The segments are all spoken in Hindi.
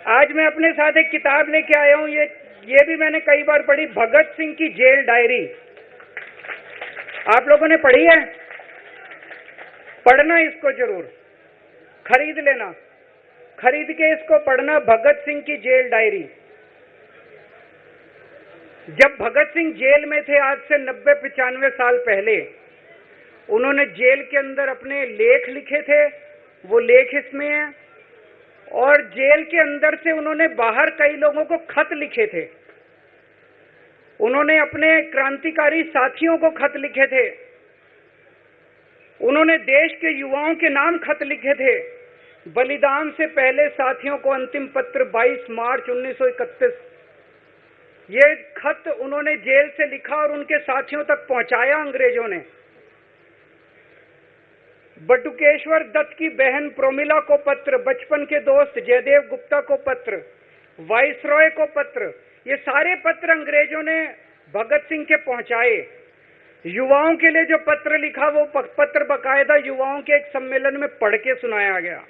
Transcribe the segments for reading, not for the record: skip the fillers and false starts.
आज मैं अपने साथ एक किताब लेके आया हूं, ये भी मैंने कई बार पढ़ी, भगत सिंह की जेल डायरी। आप लोगों ने पढ़ी है? पढ़ना इसको जरूर, खरीद लेना, खरीद के इसको पढ़ना, भगत सिंह की जेल डायरी। जब भगत सिंह जेल में थे आज से 90-95 साल पहले, उन्होंने जेल के अंदर अपने लेख लिखे थे, वो लेख इसमें है। और जेल के अंदर से उन्होंने बाहर कई लोगों को खत लिखे थे, उन्होंने अपने क्रांतिकारी साथियों को खत लिखे थे, उन्होंने देश के युवाओं के नाम खत लिखे थे। बलिदान से पहले साथियों को अंतिम पत्र 22 मार्च 1931, ये खत उन्होंने जेल से लिखा और उनके साथियों तक पहुंचाया अंग्रेजों ने। बटुकेश्वर दत्त की बहन प्रोमिला को पत्र, बचपन के दोस्त जयदेव गुप्ता को पत्र, वाइसरॉय को पत्र, ये सारे पत्र अंग्रेजों ने भगत सिंह के पहुंचाए। युवाओं के लिए जो पत्र लिखा, वो पत्र बाकायदा युवाओं के एक सम्मेलन में पढ़ के सुनाया गया।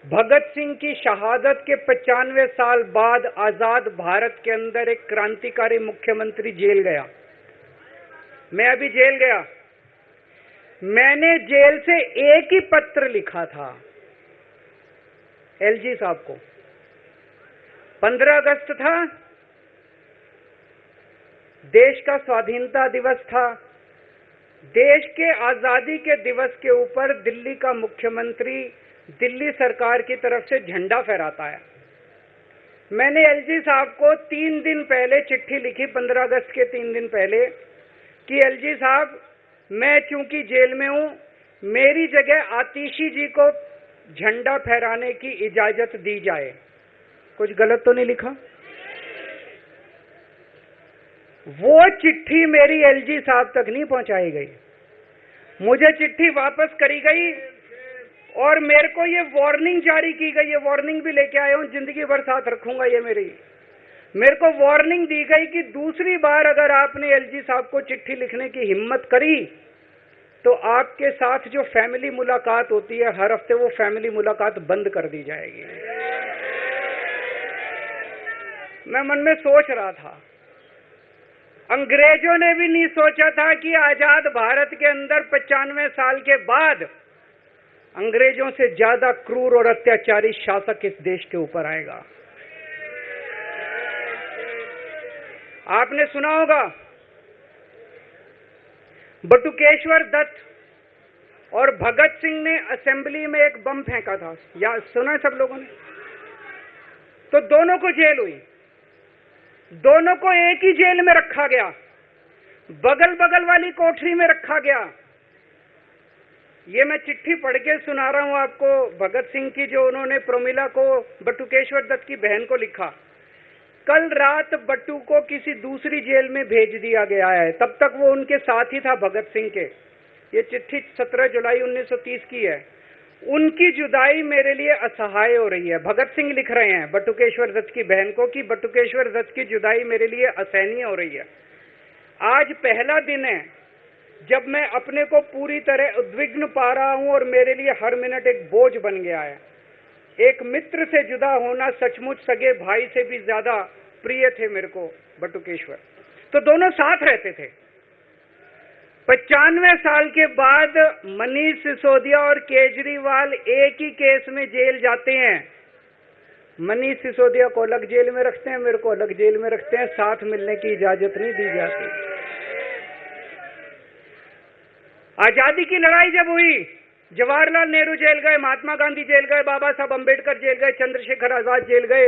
भगत सिंह की शहादत के 95 साल बाद आजाद भारत के अंदर एक क्रांतिकारी मुख्यमंत्री जेल गया। मैं अभी जेल गया, मैंने जेल से एक ही पत्र लिखा था एलजी साहब को। 15 अगस्त था, देश का स्वाधीनता दिवस था। देश के आजादी के दिवस के ऊपर दिल्ली का मुख्यमंत्री दिल्ली सरकार की तरफ से झंडा फहराता है। मैंने एलजी साहब को 3 दिन पहले चिट्ठी लिखी, 15 अगस्त के 3 दिन पहले, कि एलजी साहब, मैं चूंकि जेल में हूं, मेरी जगह आतिशी जी को झंडा फहराने की इजाजत दी जाए। कुछ गलत तो नहीं लिखा? वो चिट्ठी मेरी एलजी साहब तक नहीं पहुंचाई गई, मुझे चिट्ठी वापस करी गई और मेरे को ये वार्निंग जारी की गई। ये वार्निंग भी लेके आया हूं, जिंदगी भर साथ रखूंगा ये मेरे को वार्निंग दी गई कि दूसरी बार अगर आपने एलजी साहब को चिट्ठी लिखने की हिम्मत करी तो आपके साथ जो फैमिली मुलाकात होती है हर हफ्ते, वो फैमिली मुलाकात बंद कर दी जाएगी। मैं मन में सोच रहा था, अंग्रेजों ने भी नहीं सोचा था कि आजाद भारत के अंदर 95 साल के बाद अंग्रेजों से ज्यादा क्रूर और अत्याचारी शासक इस देश के ऊपर आएगा। आपने सुना होगा, बटुकेश्वर दत्त और भगत सिंह ने असेंबली में एक बम फेंका था, या सुना सब लोगों ने? तो दोनों को जेल हुई, दोनों को एक ही जेल में रखा गया, बगल बगल वाली कोठरी में रखा गया। ये मैं चिट्ठी पढ़ के सुना रहा हूं आपको, भगत सिंह की, जो उन्होंने प्रोमिला को, बटुकेश्वर दत्त की बहन को लिखा। कल रात बट्टू को किसी दूसरी जेल में भेज दिया गया है, तब तक वो उनके साथ ही था भगत सिंह के। ये चिट्ठी 17 जुलाई 1930 की है। उनकी जुदाई मेरे लिए असहाय हो रही है। भगत सिंह लिख रहे हैं बटुकेश्वर दत्त की बहन को कि बटुकेश्वर दत्त की जुदाई मेरे लिए असहनीय हो रही है। आज पहला दिन है जब मैं अपने को पूरी तरह उद्विग्न पा रहा हूं और मेरे लिए हर मिनट एक बोझ बन गया है। एक मित्र से जुदा होना सचमुच सगे भाई से भी ज्यादा प्रिय थे मेरे को बटुकेश्वर। तो दोनों साथ रहते थे। 95 साल के बाद मनीष सिसोदिया और केजरीवाल एक ही केस में जेल जाते हैं। मनीष सिसोदिया को अलग जेल में रखते हैं, मेरे को अलग जेल में रखते हैं, साथ मिलने की इजाजत नहीं दी जाती। आजादी की लड़ाई जब हुई, जवाहरलाल नेहरू जेल गए, महात्मा गांधी जेल गए, बाबा साहब अंबेडकर जेल गए, चंद्रशेखर आजाद जेल गए,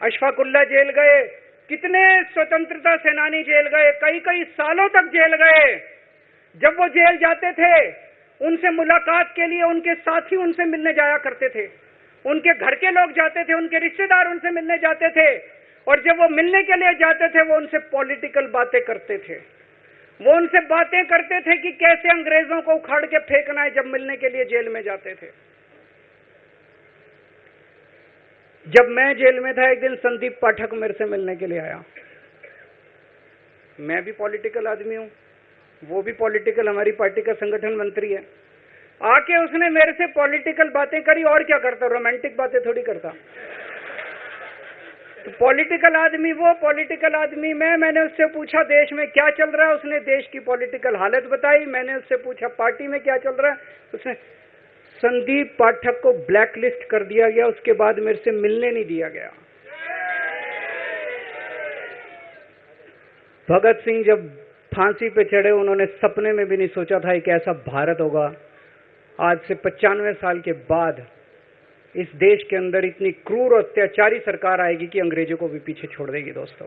अशफाकुल्ला जेल गए, कितने स्वतंत्रता सेनानी जेल गए, कई सालों तक जेल गए। जब वो जेल जाते थे, उनसे मुलाकात के लिए उनके साथी उनसे मिलने जाया करते थे, उनके घर के लोग जाते थे, उनके रिश्तेदार उनसे मिलने जाते थे, और जब वो मिलने के लिए जाते थे वो उनसे पॉलिटिकल बातें करते थे। वो उनसे बातें करते थे कि कैसे अंग्रेजों को उखाड़ के फेंकना है, जब मिलने के लिए जेल में जाते थे। जब मैं जेल में था, एक दिन संदीप पाठक मेरे से मिलने के लिए आया। मैं भी पॉलिटिकल आदमी हूं, वो भी पॉलिटिकल, हमारी पार्टी का संगठन मंत्री है। आके उसने मेरे से पॉलिटिकल बातें करी, और क्या करता, रोमांटिक बातें थोड़ी करता। तो पॉलिटिकल आदमी वो, पॉलिटिकल आदमी मैंने उससे पूछा देश में क्या चल रहा है, उसने देश की पॉलिटिकल हालत बताई। मैंने उससे पूछा पार्टी में क्या चल रहा है, उसने संदीप पाठक को ब्लैकलिस्ट कर दिया गया, उसके बाद मेरे से मिलने नहीं दिया गया। भगत सिंह जब फांसी पे चढ़े, उन्होंने सपने में भी नहीं सोचा था कि ऐसा भारत होगा। आज से 95 साल के बाद इस देश के अंदर इतनी क्रूर और अत्याचारी सरकार आएगी कि अंग्रेजों को भी पीछे छोड़ देगी। दोस्तों,